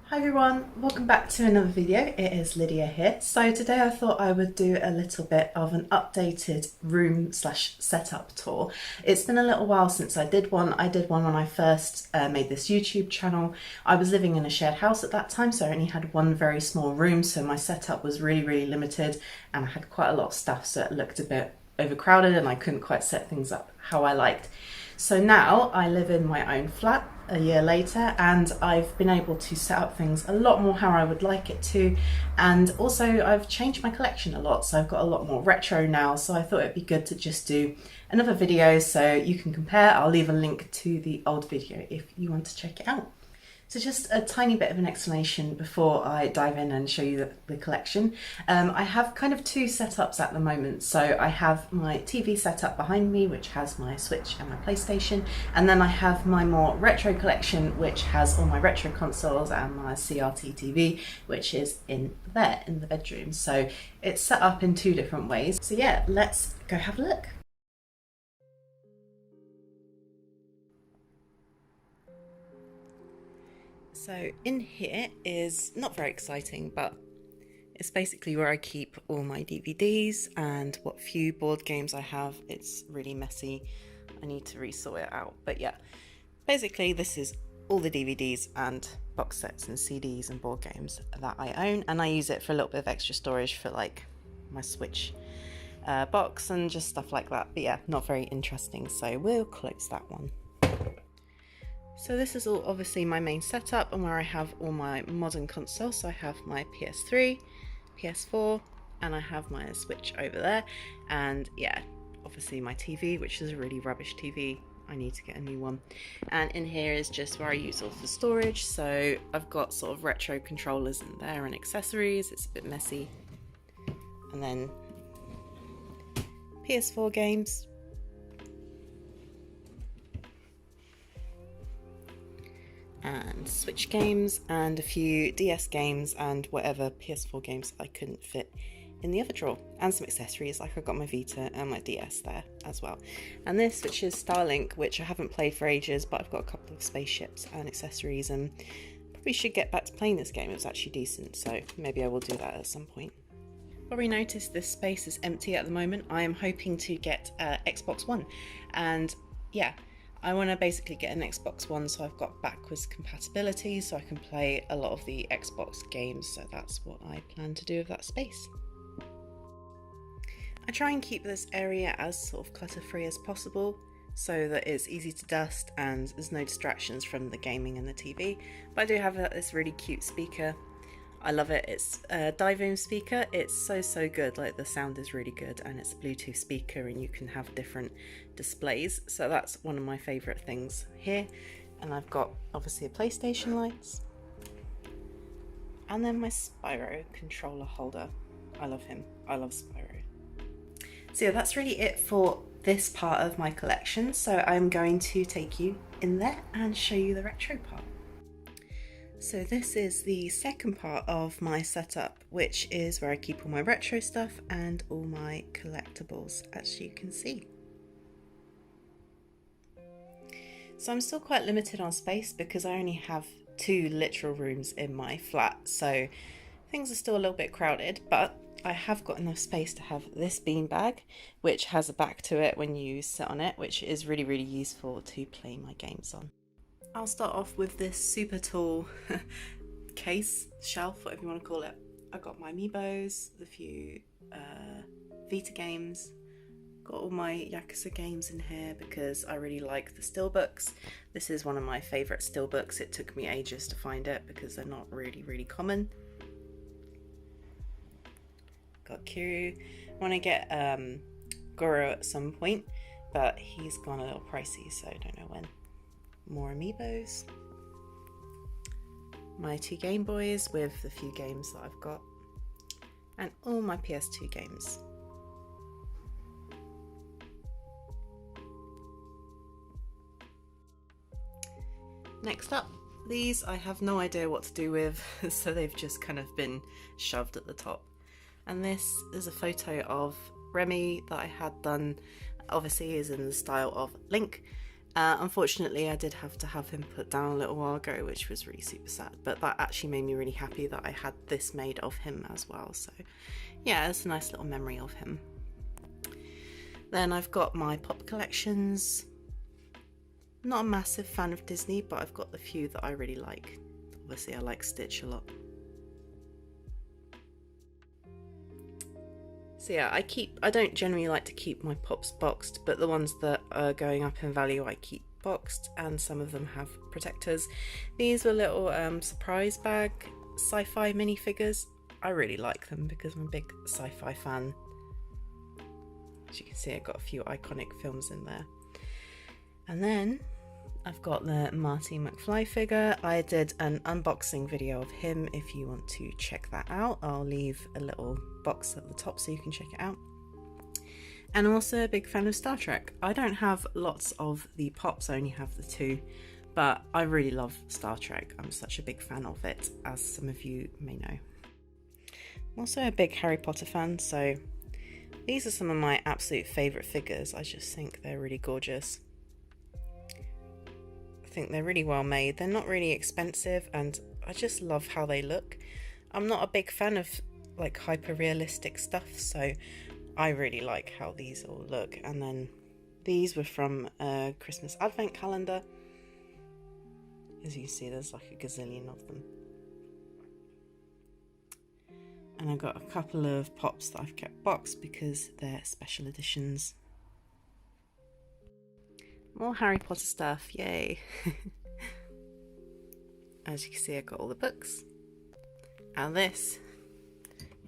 Hi everyone, welcome back to another video. It is Lydia here. So today I thought I would do a little bit of an updated room slash setup tour. It's been a little while since I did one. I did one when I first made this YouTube channel. I was living in a shared house at that time, so I only had one very small room, so my setup was really limited and I had quite a lot of stuff, so it looked a bit overcrowded and I couldn't quite set things up how I liked. So now I live in my own flat a year later, and I've been able to set up things a lot more how I would like it to, and also I've changed my collection a lot, so I've got a lot more retro now, so I thought it'd be good to just do another video so you can compare. I'll leave a link to the old video if you want to check it out. So just a tiny bit of an explanation before I dive in and show you the collection. I have kind of two setups at the moment. So I have my TV setup behind me, which has my Switch and my PlayStation. And then I have my more retro collection, which has all my retro consoles and my CRT TV, which is in there in the bedroom. So it's set up in two different ways. So yeah, let's go have a look. So in here is not very exciting, but it's basically where I keep all my DVDs and what few board games I have. It's really messy. I need to resort it out. But yeah, basically this is all the DVDs and box sets and CDs and board games that I own. And I use it for a little bit of extra storage for like my Switch box and just stuff like that. But yeah, not very interesting. So we'll close that one. So this is all obviously my main setup and where I have all my modern consoles. So I have my PS3, PS4, and I have my Switch over there. And yeah, obviously my TV, which is a really rubbish TV. I need to get a new one. And in here is just where I use all the storage. So I've got sort of retro controllers in there and accessories. It's a bit messy. And then PS4 games. And Switch games and a few DS games and whatever PS4 games I couldn't fit in the other drawer, and some accessories like I've got my Vita and my DS there as well. And this, which is Starlink, which I haven't played for ages, but I've got a couple of spaceships and accessories, and probably should get back to playing this game. It was actually decent, so maybe I will do that at some point. Probably noticed this space is empty at the moment. I am hoping to get Xbox One, and yeah, I want to basically get an Xbox One so I've got backwards compatibility so I can play a lot of the Xbox games, so that's what I plan to do with that space. I try and keep this area as sort of clutter-free as possible so that it's easy to dust and there's no distractions from the gaming and the TV, but I do have this really cute speaker. I love it. It's a Divoom speaker. It's so good. Like, the sound is really good, and it's a Bluetooth speaker and you can have different displays. So that's one of my favorite things here. And I've got obviously a PlayStation lights and then my Spyro controller holder. I love him. I love Spyro. So yeah, that's really it for this part of my collection. So I'm going to take you in there and show you the retro part. So this is the second part of my setup, which is where I keep all my retro stuff and all my collectibles, as you can see. So I'm still quite limited on space because I only have two literal rooms in my flat, so things are still a little bit crowded, but I have got enough space to have this beanbag, which has a back to it when you sit on it, which is really useful to play my games on. I'll start off with this super tall case, shelf, whatever you want to call it. I've got my Amiibos, a few Vita games, got all my Yakuza games in here because I really like the steelbooks. This is one of my favourite steelbooks. It took me ages to find it because they're not really common. Got Kiryu. I want to get Goro at some point, but he's gone a little pricey, so I don't know when. More Amiibos, my two Game Boys with the few games that I've got, and all my PS2 games. Next up, these I have no idea what to do with, so they've just kind of been shoved at the top. And this is a photo of Remy that I had done, obviously is in the style of Link, Unfortunately, I did have to have him put down a little while ago, which was really super sad, but that actually made me really happy that I had this made of him as well. So yeah, it's a nice little memory of him. Then I've got my pop collections. Not a massive fan of Disney, but I've got the few that I really like. Obviously I like Stitch a lot. So yeah, I don't generally like to keep my pops boxed, but the ones that are going up in value I keep boxed, and some of them have protectors. These were little surprise bag sci-fi minifigures. I really like them because I'm a big sci-fi fan. As you can see, I've got a few iconic films in there. And then I've got the Marty McFly figure. I did an unboxing video of him. If you want to check that out, I'll leave a little box at the top so you can check it out. And I'm also a big fan of Star Trek. I don't have lots of the pops, I only have the 2, but I really love Star Trek. I'm such a big fan of it, as some of you may know. I'm also a big Harry Potter fan, so these are some of my absolute favourite figures. I just think they're really gorgeous. I think they're really well made. They're not really expensive, and I just love how they look. I'm not a big fan of like hyper realistic stuff, so I really like how these all look. And then these were from a Christmas advent calendar. As you can see, there's like a gazillion of them. And I've got a couple of pops that I've kept boxed because they're special editions. More Harry Potter stuff, yay! As you can see, I've got all the books. And this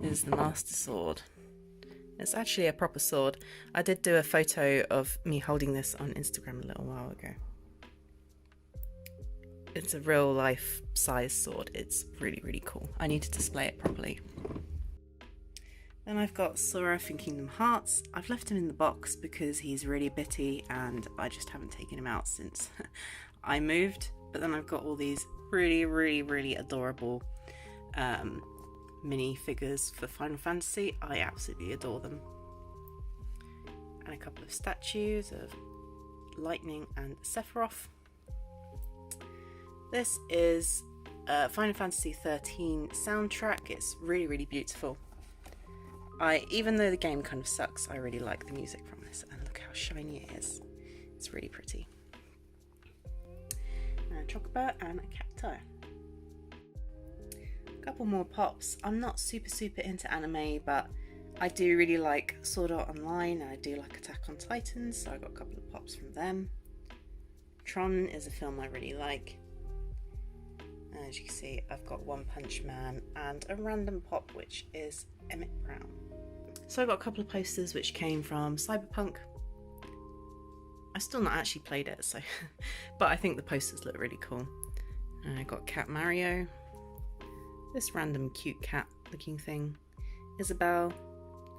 is the Master Sword. It's actually a proper sword. I did do a photo of me holding this on Instagram a little while ago. It's a real life size sword. It's really, really cool. I need to display it properly. Then I've got Sora from Kingdom Hearts. I've left him in the box because he's really bitty and I just haven't taken him out since I moved. But then I've got all these really, really, really adorable mini figures for Final Fantasy. I absolutely adore them. And a couple of statues of Lightning and Sephiroth. This is Final Fantasy 13 soundtrack. It's really, really beautiful. Even though the game kind of sucks, I really like the music from this, and look how shiny it is. It's really pretty. And a chocobo and a cacti. A couple more pops. I'm not super into anime, but I do really like Sword Art Online, and I do like Attack on Titan, so I got a couple of pops from them. Tron is a film I really like. And as you can see, I've got One Punch Man and a random pop, which is Emmett Brown. So I got a couple of posters which came from Cyberpunk. I've still not actually played it, so but I think the posters look really cool. And I got Cat Mario, this random cute cat looking thing, Isabelle,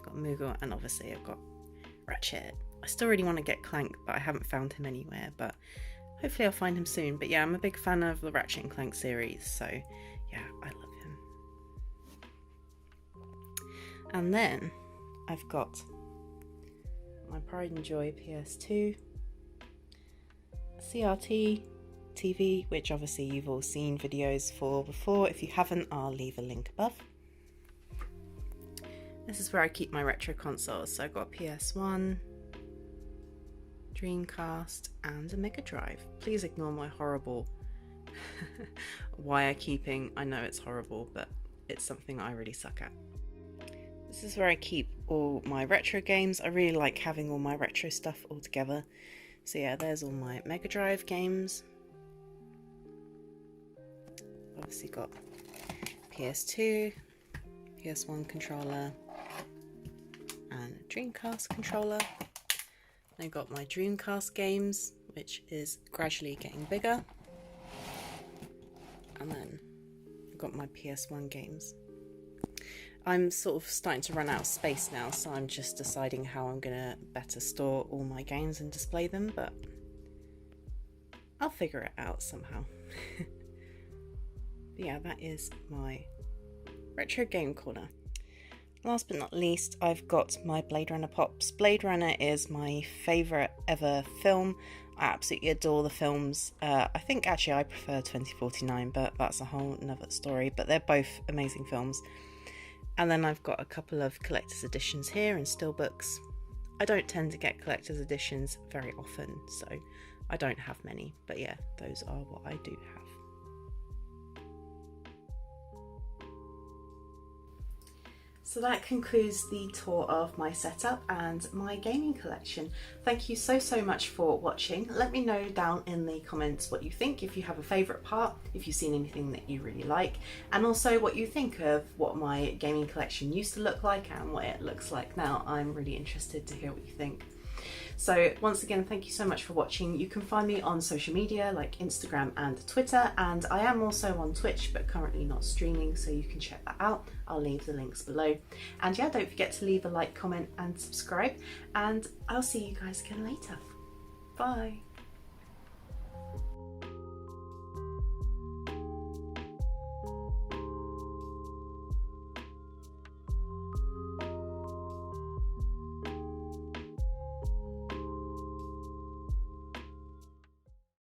got Moogle, and obviously I've got Ratchet. I still really want to get Clank, but I haven't found him anywhere, but hopefully I'll find him soon. But yeah, I'm a big fan of the Ratchet and Clank series, so yeah, I love him. And then I've got my Pride and Joy PS2, CRT TV, which obviously you've all seen videos for before. If you haven't, I'll leave a link above. This is where I keep my retro consoles. So I've got a PS1, Dreamcast, and a Mega Drive. Please ignore my horrible wire keeping. I know it's horrible, but it's something I really suck at. This is where I keep all my retro games. I really like having all my retro stuff all together. So yeah, there's all my Mega Drive games. Obviously got PS2, PS1 controller, and a Dreamcast controller. I got my Dreamcast games, which is gradually getting bigger. And then I've got my PS1 games. I'm sort of starting to run out of space now, so I'm just deciding how I'm gonna better store all my games and display them, but I'll figure it out somehow. But yeah, that is my retro game corner. Last but not least, I've got my Blade Runner pops. Blade Runner is my favourite ever film. I absolutely adore the films. I think actually I prefer 2049, but that's a whole nother story. But they're both amazing films. And then I've got a couple of collector's editions here and steelbooks. I don't tend to get collector's editions very often, so I don't have many. But yeah, those are what I do have. So that concludes the tour of my setup and my gaming collection. Thank you so much for watching. Let me know down in the comments what you think, if you have a favourite part, if you've seen anything that you really like, and also what you think of what my gaming collection used to look like and what it looks like now. I'm really interested to hear what you think. So once again, thank you so much for watching. You can find me on social media like Instagram and Twitter, and I am also on Twitch, but currently not streaming, so you can check that out. I'll leave the links below. And yeah, don't forget to leave a like, comment and subscribe, and I'll see you guys again later. Bye.